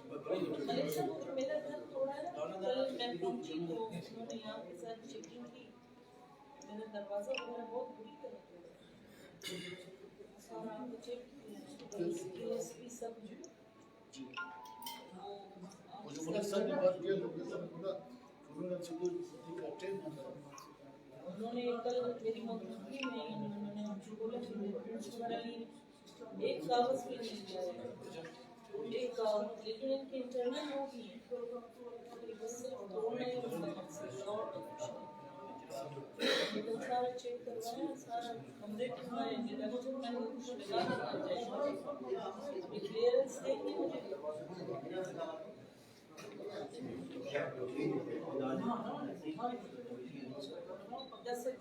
मलिक साहब जो मेरा घर तोड़ा है ना, कल मैं पहुंची तो उन्होंने यहाँ के साथ चेकिंग की, मेरा दरवाजा वगैरह बहुत बुरी तरह तोड़ा, सारा आपको चेक किया, एसपी सब मुझे बोला सर ने बात किया तो सर बोला उन्होंने चलो इकट्ठे उन्होंने कल मेरी मौजूदगी में उन्होंने मुझे बोला कि तुम्हारा लिए एक कागज भी नहीं दिया है, एक कागज, लेकिन इनके इंटरनल वो भी है, बस सिर्फ तोड़ने लेकिन सारा चेक करवाया, सारा कमरे के हमारे डिडक्शन मैंने कुछ लगा देना क्लियरेंस देंगे मुझे। That's it.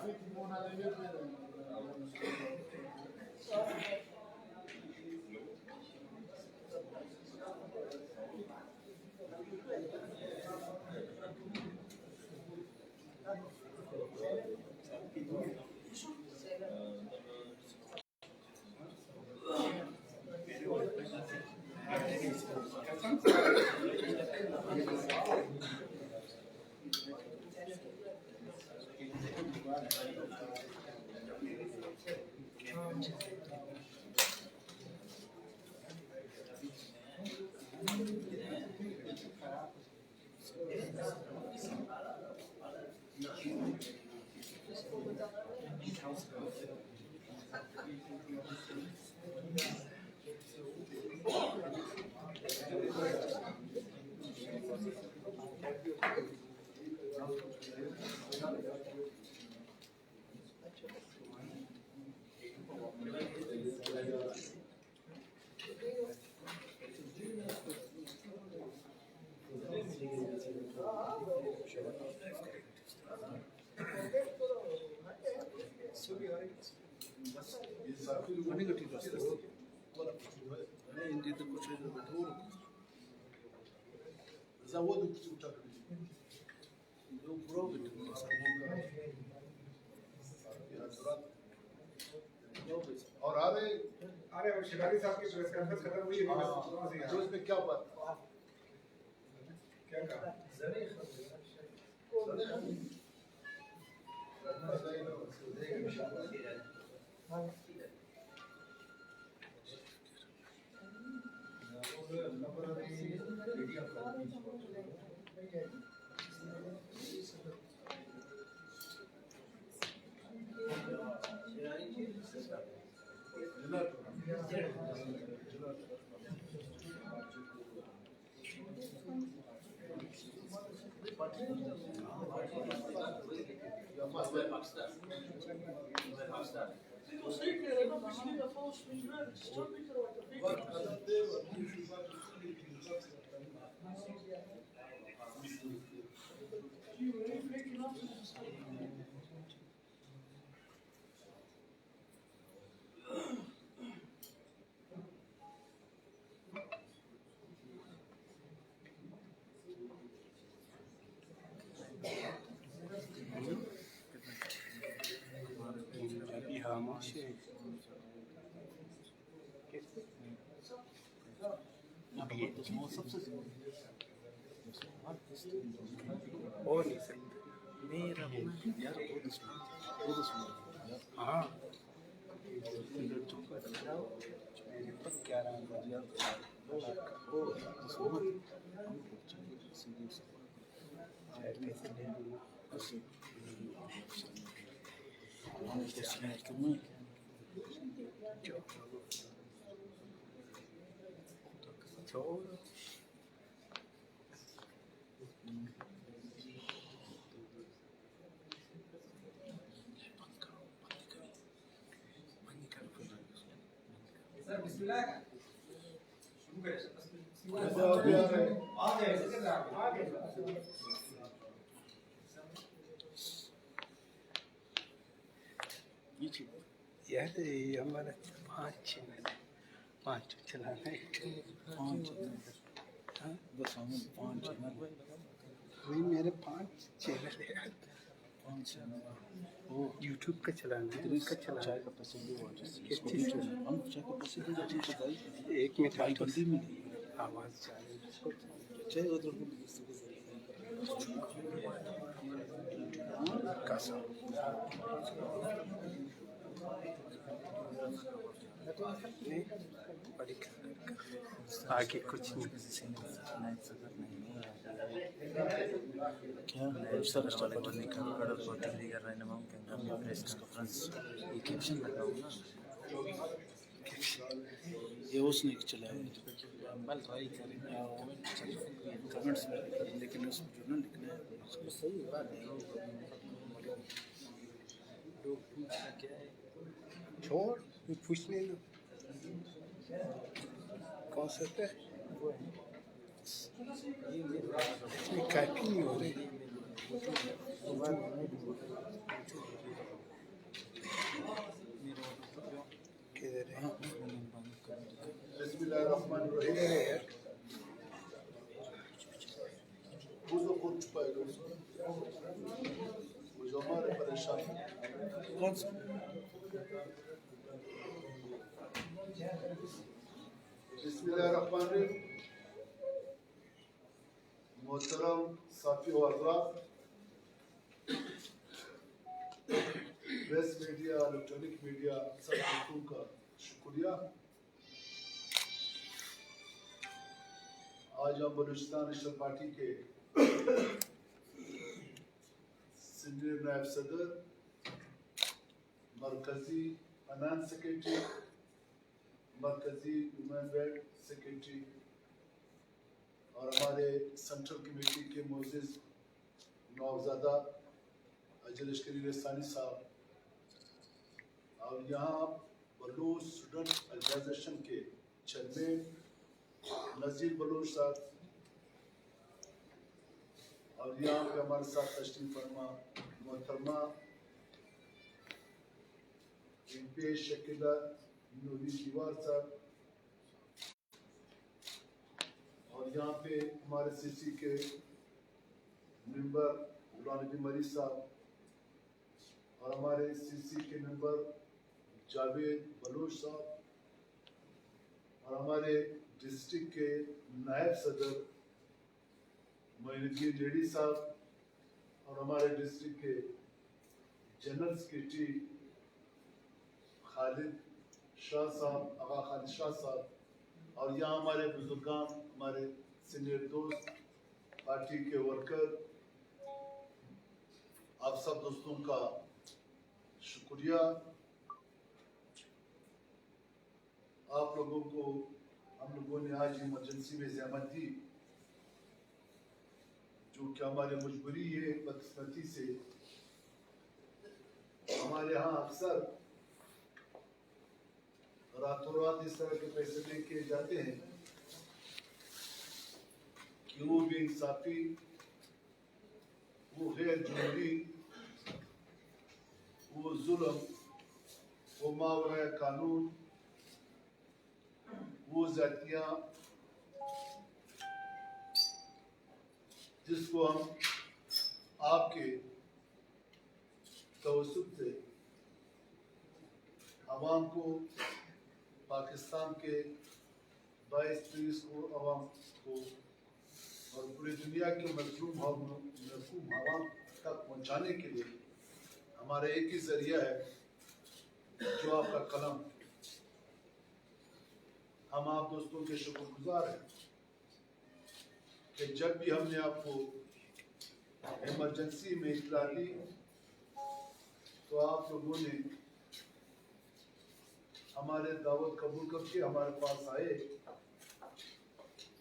traffic mona leve زودوا بسوتك love profit اور ارے وہ شیخاری صاحب کی پریس کانفرنس ختم ہوئی ہے جو اس میں کیا بات کیا کہا اور نہیں صحیح میرا یار ہاں سر بسم اللہ شروع کریں یار یہ ہمارا 5 چلانا ہے وہی میرے 5 چینل ہے یوٹیوب کا چلانا ہے اس کا چلانا ہے ایک منٹ آواز آگے کچھ نہیں یہ اس نے چلایا کمنٹس میں لیکن اس میں جو نا لکھنا ہے اس کو صحیح بات ہے چھوڑ پوچھنے دو کون سا ہے اس میں کاپی نہیں ہو رہی कौन सा बिस्मिल्लाहिर्रहमानिर्रहीम। मोहतरम साथियों हज़रात, प्रेस मीडिया, इलेक्ट्रॉनिक मीडिया, सब दोस्तों का शुक्रिया। आज हम बलूचिस्तान नेशनल पार्टी के सीनियर नायब सदर, मरकजी फाइनेंस सेक्रेटरी, मरकजी वुमेन वेल्थ सेक्रेटरी और हमारे सेंट्रल कमेटी के मोअज़्ज़िज़ नौज़ादा अजय लश्करी रसानी साहब, और यहाँ बलूच स्टूडेंट ऑर्गेनाइजेशन के चेयरमैन नज़ीर बलूच साहब, और यहाँ पे हमारे साथ तशरीफ फरमा मोहतरमा MP शकीला नूरी दीवार साहब, और यहाँ पे हमारे CC के मेंबर गुलाम नबी मरी साहब, और हमारे CC के मेंबर जावेद बलूच साहब, और हमारे डिस्ट्रिक्ट के नायब सदर मोइनुद्दीन लेडी साहब, और हमारे डिस्ट्रिक्ट के जनरल सेक्रेटरी खालिद शाह साहब, आगा खालिद शाह साहब, और यहाँ हमारे बुजुर्गान, हमारे सीनियर दोस्त, पार्टी के वर्कर, आप सब दोस्तों का शुक्रिया। आप लोगों को हम लोगों ने आज इमरजेंसी में ज़हमत दी, जो कि हमारी मजबूरी है। बदकिस्मती से हमारे यहाँ अक्सर रातों रात इस तरह के पैसे लेके जाते हैं कि वो भी इंसाफी, वो गैर जुमहूरी, वो जुल्म, वो मावरा कानून, वो ज़ातियाँ जिसको हम आपके तवज्जुह से आवाम को, पाकिस्तान के 22-23 करोड़ आवाम को और पूरी दुनिया के मजलूम आवाम तक पहुंचाने के लिए हमारा एक ही जरिया है, जो आपका कलम। हम आप दोस्तों के शुक्रगुजार हैं कि जब भी हमने आपको इमरजेंसी में इत्तला दी तो आप लोगों ने हमारे दावत कबूल करके हमारे पास आए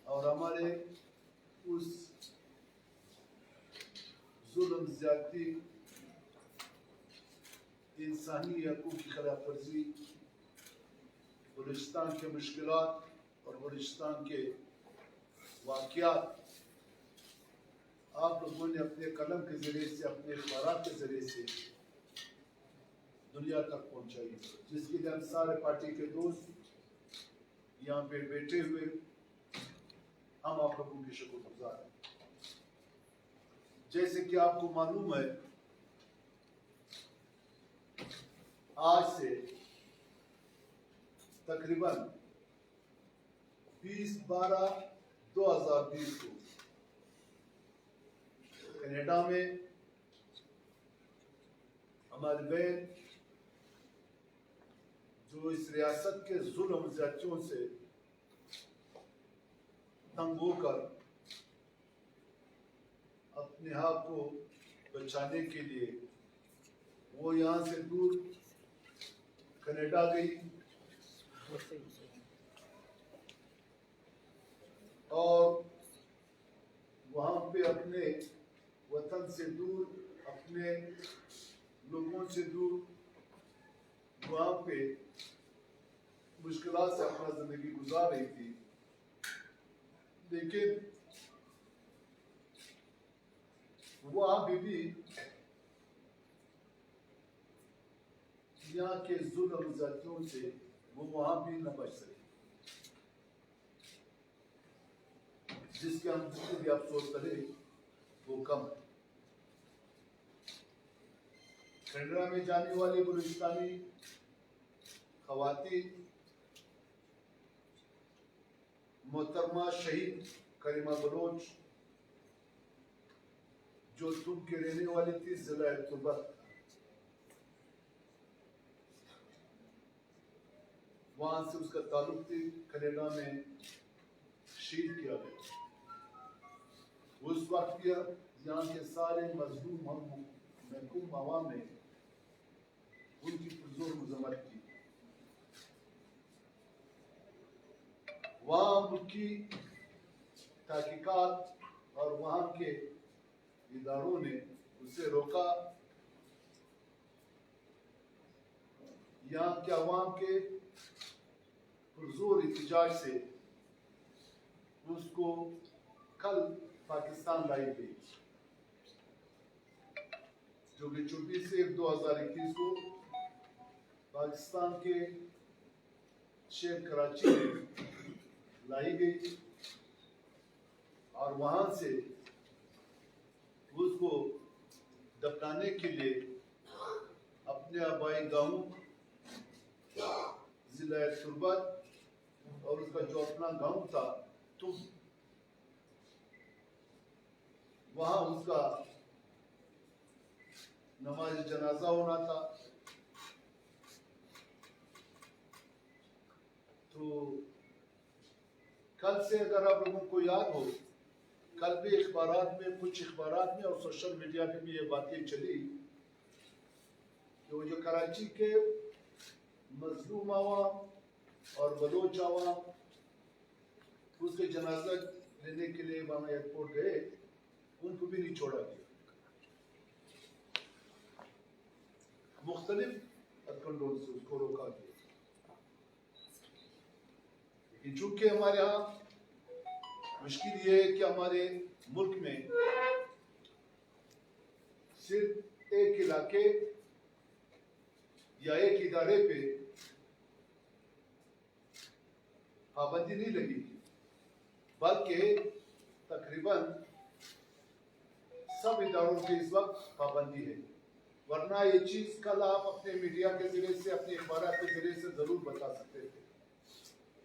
और हमारे उस जुल्म, ज्यादती, इंसानी हकूक़ की खिलाफ वर्जी, बलूचिस्तान के मुश्किलात और बलूचिस्तान के वाक़यात आप लोगों ने अपने कलम के ज़रिए से, अपने इख़बारात के ज़रिए से दुनिया तक पहुंचाई, जिसके लिए हम सारे पार्टी के दोस्त यहाँ पे बैठे हुए हम आप लोगों के शुक्रगुजार हैं। जैसे कि आपको मालूम है, आज से तकरीबन 20/12/2020 को कनाडा में हमारी बहन जो इस रियासत के जुल्म ज़्यादतियों से तंग होकर अपने आप को बचाने के लिए वो यहाँ से दूर कनाडा गई और वहाँ पे अपने वतन से दूर, अपने लोगों से दूर, वहाँ पे मुश्किलात से अपना जिंदगी गुजार रही थी। लेकिन वहाँ भी यहाँ के जुल्म ज़ातियों से वो वहाँ भी न बच सके, जिसके हम जितने भी अफसोस करें वो कम है। कनाडा में जाने वाली बलूचिस्तानी खवातीन मोहतरमा शहीद करीमा बलोच जो तुम के रहने वाली थी जिला तुर्बत, वहां से उसका ताल्लुक थी कनाडा में शहीद किया गया। उस वक्त यहाँ के सारे मजलूम और महकूम आवाम ने उनकी पुरजोर मजम्मत की। वहाँ मुल्की तहकीकात और वहाँ के इदारों ने उसे रोका। यहाँ के अवाम के पुरजोर इhtजाज से उसको कल पाकिस्तान लाई गई, जो कि 24/1/2021 को पाकिस्तान के शहर कराची में लाई गई और वहां से उसको दफनाने के लिए अपने आबाई गांव जिला तुर्बत और उसका जो अपना गांव था तुम, वहां उसका नमाज जनाजा होना था। तो कल से अगर आप लोगों को याद हो, कल भी अखबारात में, कुछ अखबारात में और सोशल मीडिया पे भी ये बातें चली कि वो जो कराची के मजलूम आवाम और बलोच आवाम उसके जनाजा लेने के लिए वहां एयरपोर्ट गए, उनको भी नहीं छोड़ा गया। मुख्तलिफ हथकंडों से उसको रोका गया। लेकिन चूंकि हमारे यहाँ मुश्किल ये है कि हमारे मुल्क में सिर्फ एक इलाके या एक इदारे पे पाबंदी नहीं लगी, बल्कि तकरीबन सब इदारों पे इस वक्त पाबंदी है। वरना ये चीज कल आप अपने मीडिया के जरिए से, अपने अखबार के जरिए से जरूर बता सकते थे।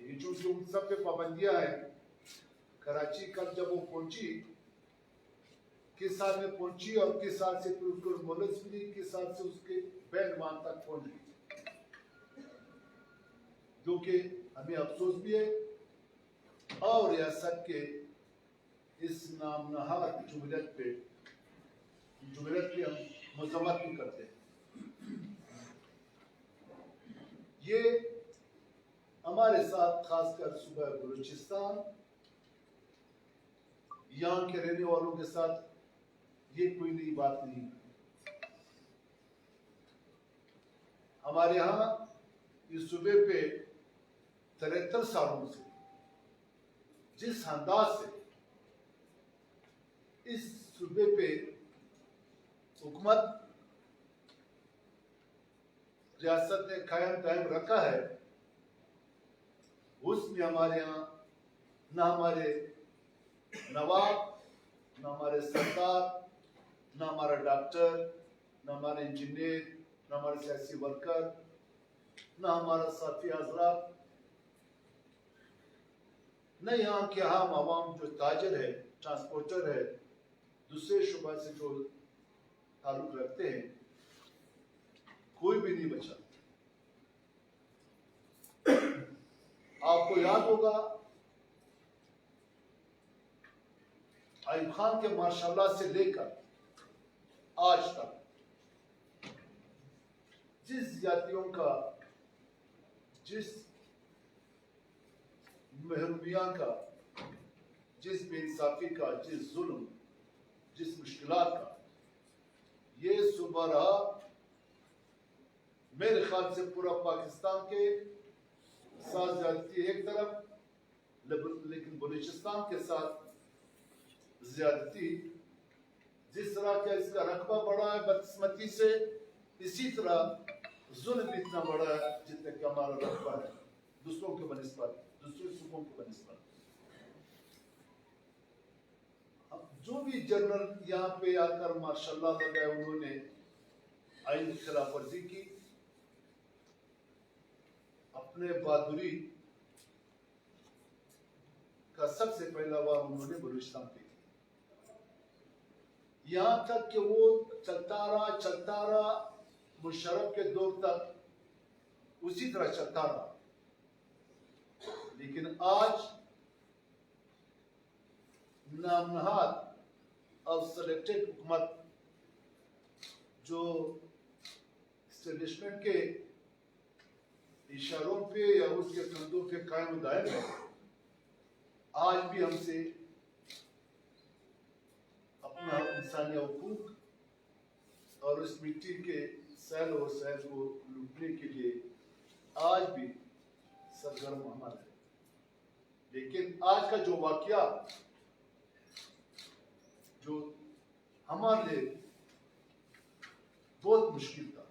लेकिन चूंकि उन सब पे पाबंदियां हैं, कराची कल जब वो पहुंची, किस साल में पहुंची और किस साल से फिर उसको मोहलत मिली, किस साल से उसके बैंड मान तक पहुंच गई, जो कि हमें अफसोस भी है और रियासत के इस नामनहार जुमलत पे हम मजम्मत भी करते हैं। ये हमारे साथ खासकर सूबा बलूचिस्तान, यहाँ के रहने वालों के साथ ये कोई नई बात नहीं। हमारे यहाँ इस सूबे पे 73 सालों से जिस अंदाज से इस सूबे पे हुकूमत रियासत ने कायम रखा है, उसमें हमारे यहाँ न हमारे नवाब, न हमारे सरदार, न हमारा डॉक्टर, न हमारे इंजीनियर, न हमारे सियासी वर्कर, न हमारा साथी हजरात, न यहाँ के आम आवाम जो ताजर है, ट्रांसपोर्टर है, दूसरे शुबा से जो ताल्लुक रखते हैं, कोई भी नहीं बचा। आपको याद होगा आयुब खान के मार्शल से लेकर आज तक जिस जातियों का, जिस महरूमिया का, जिस बेइंसाफी का, जिस जुल्म, जिस मुश्किलात का ये सूबा रहा, मेरे ख्याल से पूरा पाकिस्तान के साथ ज्यादती एक तरफ, लेकिन बलूचिस्तान के साथ ज्यादती, जिस तरह का इसका रकबा बढ़ा है बदकिस्मती से, इसी तरह जुल्म इतना बड़ा है जितना कि हमारा रकबा है दूसरों के बनिस्बत, दूसरे सूबों के बनिस्बत। जो भी जनरल यहाँ पे आकर माशाल्लाह लगाए, उन्होंने आइन की खिलाफ वर्जी की, अपने बहादुरी का सबसे पहला वार उन्होंने बलूचिस्तान पे की। यहाँ तक कि वो चलता रहा मुशर्रफ के दौर तक उसी तरह चलता रहा। लेकिन आज नामनहाद और सेलेक्टेड हुकूमत जो एस्टेब्लिशमेंट के इशारों पे या उसके कंधों पे कायम दायम है, आज भी हमसे अपना इंसानी हुकूक और उस मिट्टी के सैल और सैल को लूटने के लिए आज भी सरगर्म अमल है। लेकिन आज का जो वाकया जो हमारे लिए बहुत मुश्किल था,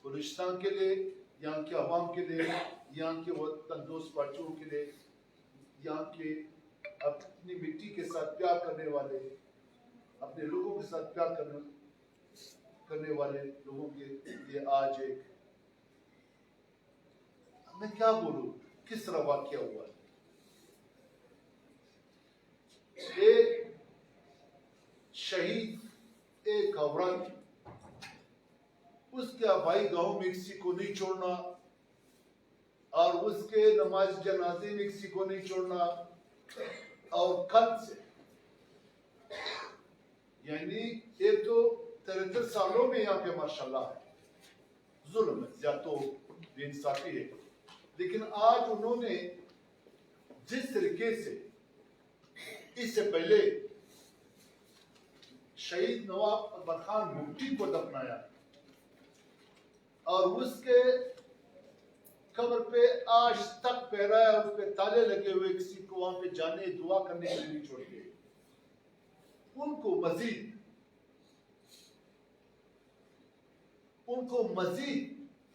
बलूचिस्तान के लिए, यहाँ के अवाम के लिए, यहाँ के वतन दोस्त पार्टियों के लिए, यहाँ के अपनी मिट्टी के साथ प्यार करने वाले, अपने लोगों के साथ प्यार करने वाले लोगों के लिए आज एक, मैं क्या बोलूं, किस तरह वाकया हुआ है। एक शहीद, एक औरत, उसके आबाई गांव में किसी को नहीं छोड़ना और उसके नमाज जनाजे में किसी को नहीं छोड़ना, और कल से यानी एक तो 73 सालों में यहाँ पे माशाल्लाह है, जुल्म है, ज्यादा बेइंसाफी है। लेकिन आज उन्होंने जिस तरीके से इससे पहले शहीद नवाब अकबर खान भुट्टी को दफनाया और उसके कब्र पे आज तक पहरा है, उस पे ताले लगे हुए, किसी को वहां पे जाने दुआ करने के लिए नहीं छोड़ गए। उनको मजीद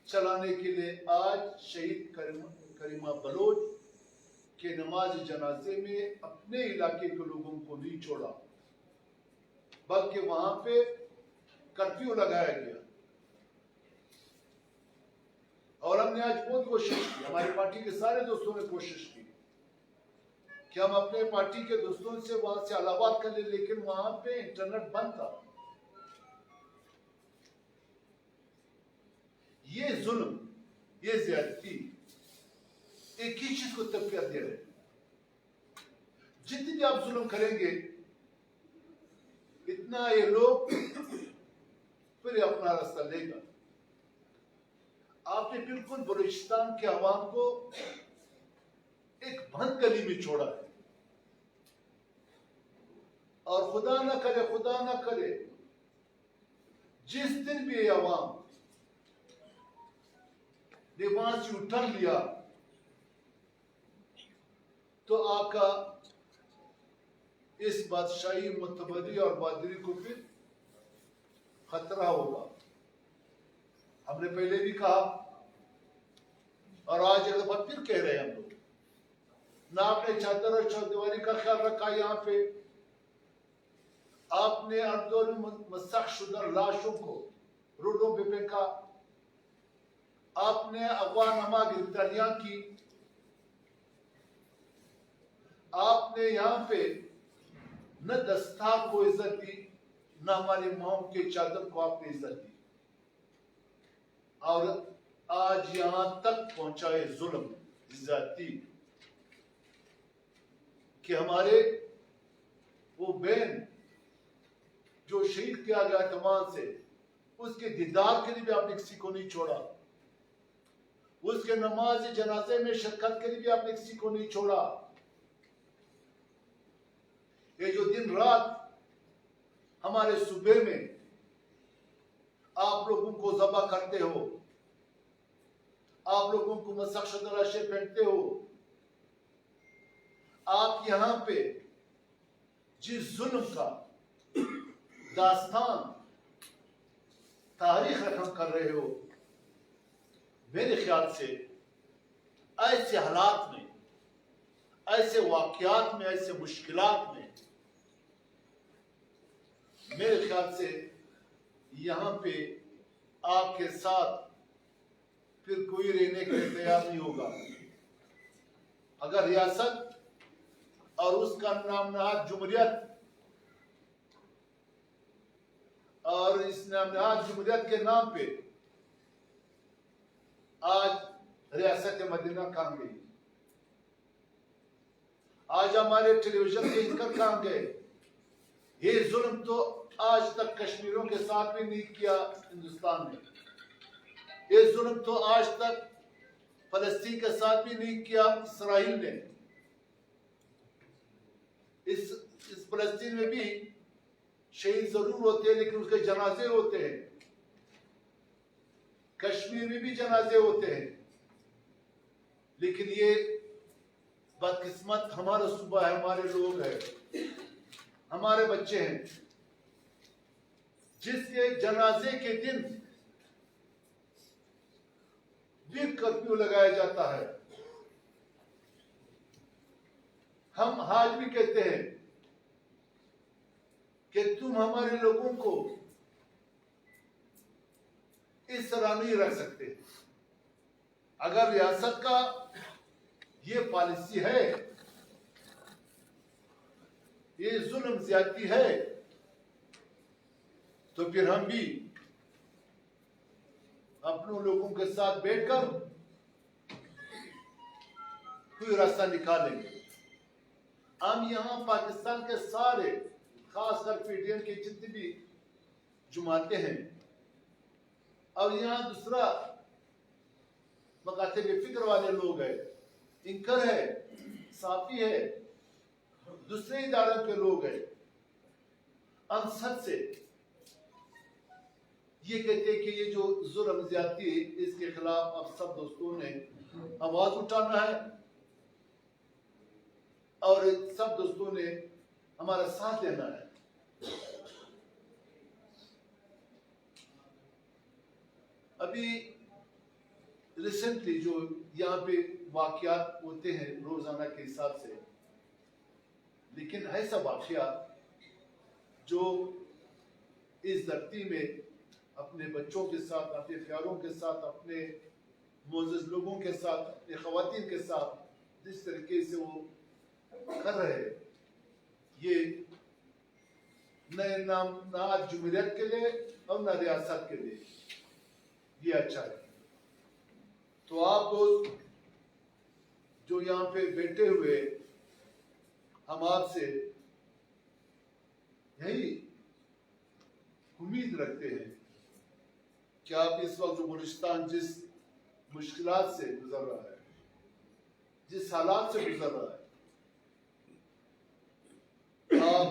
चलाने के लिए आज शहीद करीमा बलोच के नमाज जनाजे में अपने इलाके के लोगों को नहीं छोड़ा, बल्कि वहां पे कर्फ्यू लगाया गया। और हमने आज बहुत कोशिश की, हमारी पार्टी के सारे दोस्तों ने कोशिश की कि हम अपने पार्टी के दोस्तों से वहां से अलावात कर ले, लेकिन वहां पे इंटरनेट बंद था। ये जुल्म, ये ज्यादती एक ही चीज को तबीयत दे रहे, जितनी भी आप जुल्म करेंगे इतना ये लोग फिर अपना रास्ता लेगा। आपने बिल्कुल बलूचिस्तान के अवाम को एक बंद गली में छोड़ा है, और खुदा ना करे जिस दिन भी ये अवाम ने वहां से उठन लिया तो आका इस बादशाही मुतबदी और बहादुरी को फिर खतरा होगा। हमने पहले भी कहा और आज एक दफा फिर कह रहे हैं हम लोग, ना आपने चादर और चौदीवारी का ख्याल रखा, यहाँ पे आपने अंदर मसख शुदा लाशों को रोडों पे फेंका, आपने अगवा-नमा गिरफ्तारियां की, आपने यहाँ पे न दस्तार को इज्जत दी, न हमारी माओ के चादर को आपने इज्जत दी, और आज यहां तक पहुंचाए जुल्म ज्यादती कि हमारे वो बहन जो शहीद किया गया तमाम से, उसके दीदार के लिए भी आपने किसी को नहीं छोड़ा, उसके नमाज जनाजे में शिरकत के लिए भी आपने किसी को नहीं छोड़ा। ये जो दिन रात हमारे सूबे में आप लोगों को ज़बह करते हो, आप लोगों को मसख्शे पहनते हो, आप यहाँ पे जिस जुल्म का दास्तान तारीख रकम कर रहे हो, मेरे ख्याल से ऐसे हालात में, ऐसे वाकयात में, ऐसे मुश्किलात में मेरे ख्याल से यहाँ पे आपके साथ फिर कोई रहने के लिए तैयार नहीं होगा। अगर रियासत और उसका नाम नहाद जुमहूरियत और इस नाम नहाद जुमहूरियत के नाम पे आज रियासत मदीना कहाँ गई? आज हमारे टेलीविजन के एंकर कहाँ गए? ये जुल्म तो आज तक कश्मीरों के साथ भी नहीं किया हिंदुस्तान ने, ये जुल्म तो आज तक फलस्तीन के साथ भी नहीं किया इसराइल ने। इस फलस्तीन में भी शहीद जरूर होते हैं लेकिन उसके जनाजे होते हैं। कश्मीर में भी जनाजे होते हैं लेकिन ये बदकिस्मत हमारा सूबा है, हमारे लोग हैं, हमारे बच्चे हैं जिसके जनाजे के दिन भी कर्फ्यू लगाया जाता है। हम आज भी कहते हैं कि तुम हमारे लोगों को इस तरह नहीं रख सकते। अगर रियासत का ये पॉलिसी है, ये जुल्म ज्यादती है, तो फिर हम भी अपने लोगों के साथ बैठकर कोई रास्ता निकालेंगे। हम यहाँ पाकिस्तान के सारे, खासकर पीडीएम के जितने भी जमातें हैं, और यहाँ दूसरा मकाते बेफिक्र वाले लोग हैं, इंकर है, साफी है, दूसरे इदारों के लोग हैं, हम सब से ये कहते हैं कि ये जो जुल्म ज्यादती है इसके खिलाफ अब सब दोस्तों ने आवाज उठाना है और सब दोस्तों ने हमारा साथ देना है। अभी रिसेंटली जो यहाँ पे वाकयात होते हैं रोजाना के हिसाब से, लेकिन ऐसा वाकयात जो इस धरती में अपने बच्चों के साथ, अपने प्यारों के साथ, अपने मोअज़्ज़ज़ लोगों के साथ, अपने ख़वातीन के साथ जिस तरीके से वो कर रहे हैं, ये न नाम ना जुमहूरियत के लिए और न रियासत के लिए ये अच्छा है। तो आप लोग जो यहाँ पे बैठे हुए, हम आपसे यही उम्मीद रखते हैं कि आप इस वक्त जो बलूचिस्तान जिस मुश्किलात से गुजर रहा है, जिस हालात से गुजर रहा है, आप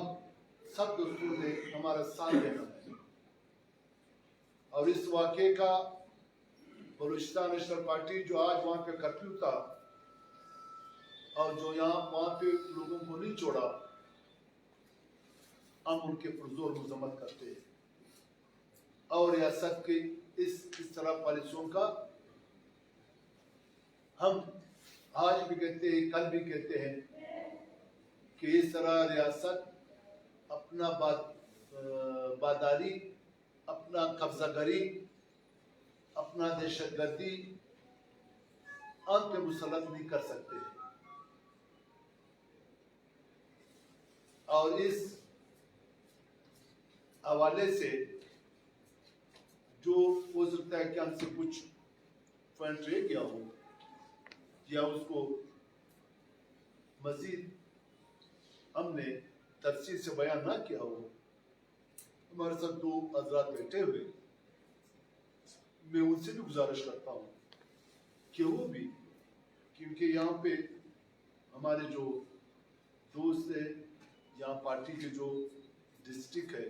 सब दोस्तों ने हमारा साथ देना है। और इस वाक़े का बलूचिस्तान नेशनल पार्टी जो आज वहाँ पे कर्फ्यू था और जो यहाँ वहाँ पे लोगों को नहीं छोड़ा, हम उनके पुरजोर मजम्मत करते हैं और रियासत के इस तरह पॉलिसियों का हम आज भी कहते हैं, कल भी कहते हैं कि इस तरह रियासत अपना बादारी, अपना कब्जागरी, अपना दहशतगर्दी अंत पे मुसल्लत नहीं कर सकते। और इस हवाले से जो हो सकता है कि हमसे कुछ फंड रह गया हो या उसको मजीद हमने तफसील से बयान ना किया हो, हमारे साथ दो हजरात बैठे हुए, मैं उनसे भी गुजारिश करता हूँ कि वो भी, क्योंकि यहाँ पे हमारे जो दोस्त है, यहाँ पार्टी के जो डिस्ट्रिक्ट है,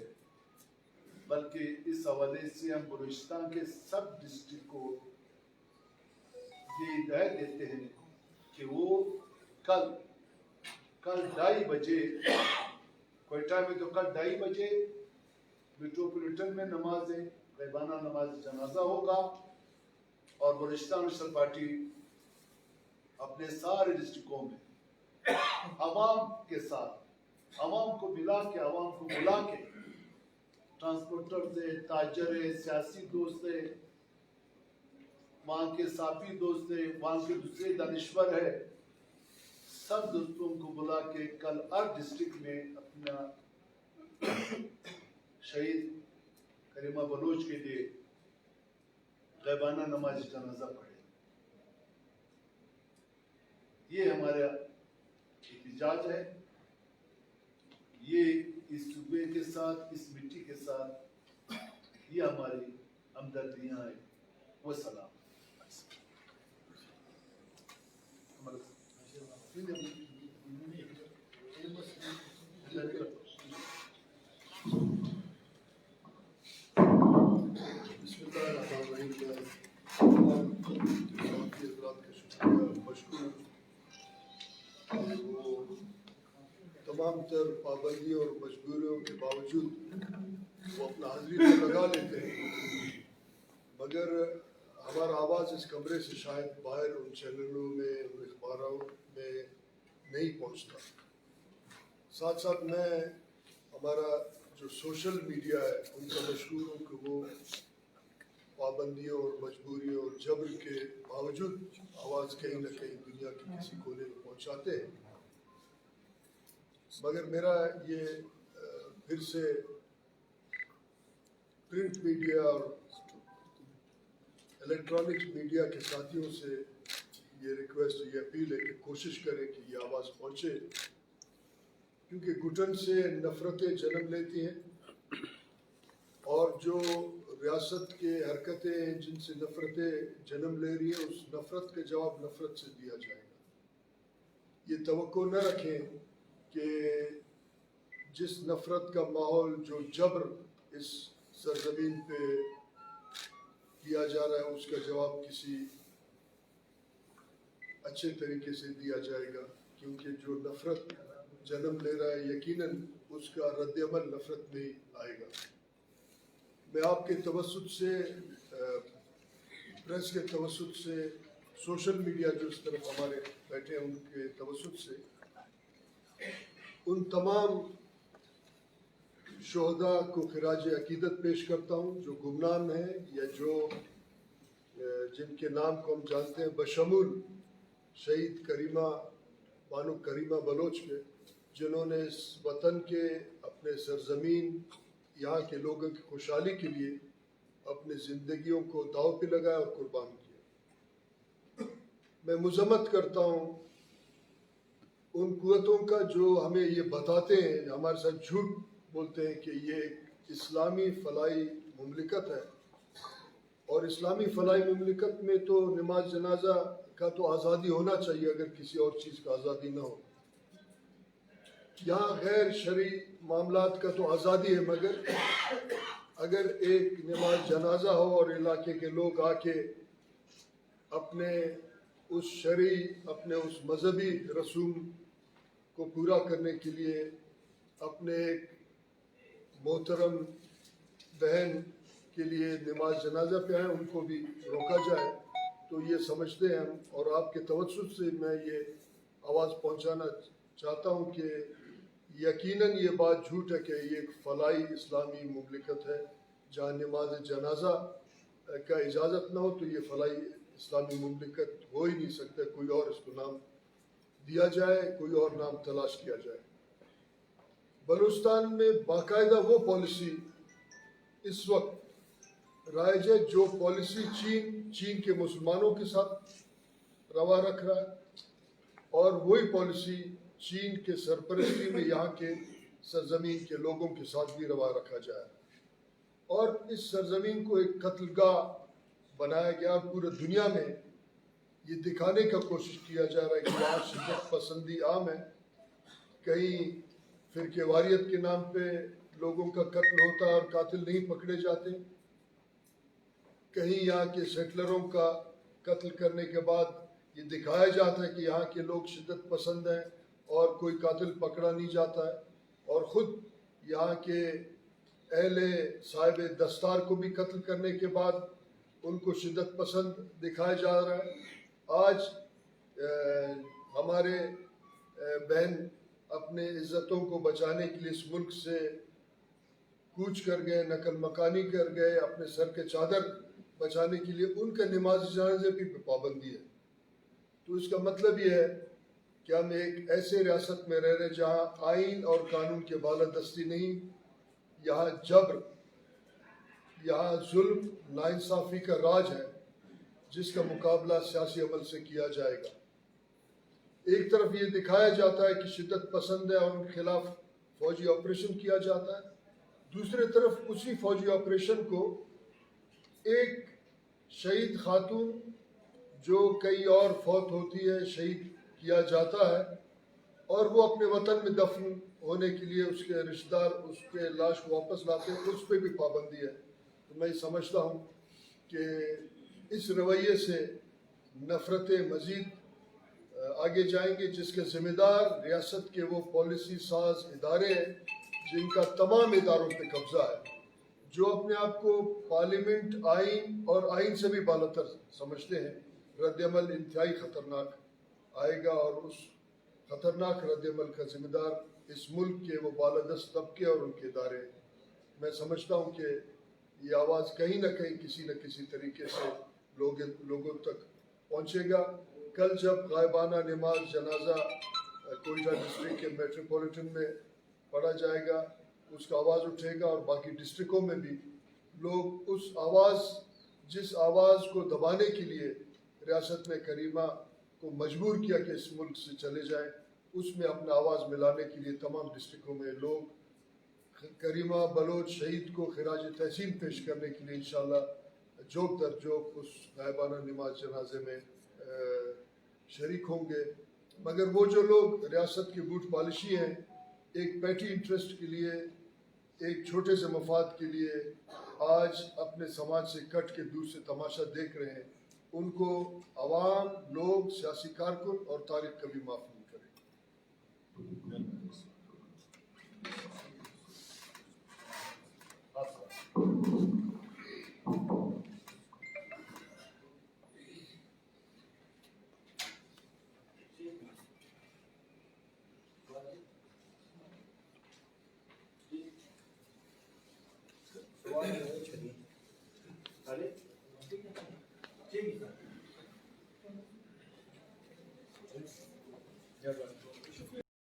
बल्कि इस हवाले से हम बलूचिस्तान के सब डिस्ट्रिक्ट को ये हिदायत देते हैं कि वो कल 2:30 बजे, कोयटा में तो कल 2:30 बजे मेट्रोपॉलिटन में नमाज है, गैबाना नमाज जनाजा होगा और बलूचिस्तान नेशनल पार्टी अपने सारे डिस्ट्रिक्टों में आवाम के साथ, आवाम को मिला के, आवाम को बुला के ट्रांसपोर्टर्स है, ताजर है, सियासी दोस्त है, वहाँ के साफी दोस्त है, वहाँ के दूसरे दानिश्वर है, सब दोस्तों को बुला के कल हर डिस्ट्रिक्ट में अपना शहीद करीमा बलोच के लिए गैबाना नमाज जनाजा पढ़े। ये हमारा एहतिजाज है, ये इस सूबे के साथ, इस मिट्टी के साथ, ये हमारी हमदर्दियाँ हैं। वो सलाम। तमाम तर पाबंदियों और मजबूरियों के बावजूद वो अपना हाजिरी तो लगा लेते हैं, मगर हमारा आवाज़ इस कमरे से शायद बाहर उन चैनलों में, उन अखबारों में नहीं पहुंचता। साथ साथ मैं हमारा जो सोशल मीडिया है उनका मशहूर हूँ कि वो पाबंदियों और मजबूरियों और जबर के बावजूद आवाज़ कहीं ना कहीं दुनिया के किसी कोने में पहुँचाते हैं। मगर मेरा ये फिर से प्रिंट मीडिया और इलेक्ट्रॉनिक्स मीडिया के साथियों से ये रिक्वेस्ट, ये अपील है कि कोशिश करें कि ये आवाज़ पहुँचे, क्योंकि घुटन से नफ़रतें जन्म लेती हैं और जो रियासत के हरकतें हैं जिनसे नफ़रतें जन्म ले रही हैं, उस नफ़रत का जवाब नफ़रत से दिया जाएगा। ये तवक्को न रखें कि जिस नफ़रत का माहौल, जो जबर इस सरज़मीन पे किया जा रहा है, उसका जवाब किसी अच्छे तरीके से दिया जाएगा, क्योंकि जो नफ़रत जन्म ले रहा है यकीनन उसका रद्द-ए-अमल नफ़रत में ही आएगा। मैं आपके तवस्सुत से, प्रेस के तवस्सुत से, सोशल मीडिया जो इस तरफ हमारे बैठे हैं उनके तवस्सुत से उन तमाम शोहदा को खिराज अकीदत पेश करता हूँ जो गुमनाम हैं या जो जिनके नाम को हम जानते हैं, बशमूल शहीद करीमा बानो करीमा बलोच के, जिन्होंने इस वतन के, अपने सरजमीन, यहाँ के लोगों की खुशहाली के लिए अपनी ज़िंदगियों को दाव पे लगाया और कुर्बान किया। मैं मज़म्मत करता हूँ उन कुव्वतों का जो हमें ये बताते हैं, हमारे साथ झूठ बोलते हैं कि ये इस्लामी फलाई मुमलिकत है, और इस्लामी फलाई मुमलिकत में तो नमाज जनाजा का तो आज़ादी होना चाहिए, अगर किसी और चीज़ का आज़ादी ना हो। यहाँ गैर शरई मामलात का तो आज़ादी है, मगर अगर एक नमाज जनाजा हो और इलाके के लोग आके अपने उस शरई, अपने उस मजहबी रसूम को पूरा करने के लिए अपने एक मोहतरम बहन के लिए नमाज जनाजा पे आए, उनको भी रोका जाए, तो ये समझते हैं हम। और आपके तवज्जुह से मैं ये आवाज़ पहुंचाना चाहता हूं कि यकीनन ये बात झूठ है कि ये एक फलाई इस्लामी मुमलिकत है जहाँ नमाज जनाजा का इजाज़त ना हो, तो ये फलाई इस्लामी मुमलिकत हो ही नहीं सकता। कोई और इसको नाम दिया जाए, कोई और नाम तलाश किया जाए। बलूचिस्तान में बाकायदा वो पॉलिसी इस वक्त राइज है जो पॉलिसी चीन के मुसलमानों के साथ रवा रख रहा है, और वही पॉलिसी चीन के सरपरस्ती में यहाँ के सरजमीन के लोगों के साथ भी रवा रखा जाए, और इस सरजमीन को एक कत्लगाह बनाया गया। पूरी दुनिया में ये दिखाने का कोशिश किया जा रहा है कि यहाँ शिद्दत पसंदी आम है, कहीं फिरके वारियत के नाम पे लोगों का कत्ल होता है और कातिल नहीं पकड़े जाते, कहीं यहाँ के सेटलरों का कत्ल करने के बाद ये दिखाया जाता है कि यहाँ के लोग शिद्दत पसंद हैं और कोई कातिल पकड़ा नहीं जाता है, और ख़ुद यहाँ के अहले साहिब दस्तार को भी कत्ल करने के बाद उनको शिद्दत पसंद दिखाया जा रहा है। आज हमारे बहन अपने इज़्ज़तों को बचाने के लिए इस मुल्क से कूच कर गए, नकल मकानी कर गए अपने सर के चादर बचाने के लिए, उनका नमाज जनाजे भी पाबंदी है। तो इसका मतलब ये है कि हम एक ऐसे रियासत में रह रहे जहाँ आइन और कानून के बालादस्ती नहीं, यहाँ जबर, यहाँ जुल्म, नाइंसाफ़ी का राज है, जिसका मुकाबला सियासी अमल से किया जाएगा। एक तरफ ये दिखाया जाता है कि शिद्दत पसंद है और उनके खिलाफ फौजी ऑपरेशन किया जाता है, दूसरी तरफ उसी फौजी ऑपरेशन को एक शहीद खातून जो कई और फौत होती है, शहीद किया जाता है, और वो अपने वतन में दफन होने के लिए उसके रिश्तेदार उसके लाश को वापस लाते हैं, उस पर भी पाबंदी है। तो मैं समझता हूँ कि इस रवैये से नफ़रतें मज़ीद आगे जाएंगे, जिसके ज़िम्मेदार रियासत के वो पॉलिसी साज इदारे हैं जिनका तमाम इदारों पे कब्ज़ा है, जो अपने आप को पार्लियामेंट, आइन और आइन से भी बालातर समझते हैं। रद्दअमल इंतहाई ख़तरनाक आएगा और उस ख़तरनाक रद्दअमल का ज़िम्मेदार इस मुल्क के वो बालादस्त तबके और उनके इदारे। मैं समझता हूँ कि ये आवाज़ कहीं ना कहीं किसी न किसी तरीके से लोगों तक पहुँचेगा। कल जब गायबाना नमाज जनाजा कोयटा डिस्ट्रिक्ट के मेट्रोपॉलिटन में पढ़ा जाएगा, उसका आवाज़ उठेगा और बाकी डिस्ट्रिक्टों में भी लोग उस आवाज़, जिस आवाज़ को दबाने के लिए रियासत में करीमा को मजबूर किया कि इस मुल्क से चले जाएं, उसमें अपना आवाज़ मिलाने के लिए तमाम डिस्ट्रिक्टों में लोग करीमा बलोच शहीद को खिराज तहसीन पेश करने के लिए इंशाअल्लाह जोक दर जोक उस गायबाना नमाज जनाजे में शरीक होंगे। मगर वो जो लोग रियासत की बूट पॉलिशी हैं, एक पैटी इंटरेस्ट के लिए, एक छोटे से मफाद के लिए आज अपने समाज से कट के दूर से तमाशा देख रहे हैं, उनको अवाम, लोग, सियासी कारकुन और तारीख कभी माफ़ नहीं करेगी। चलिए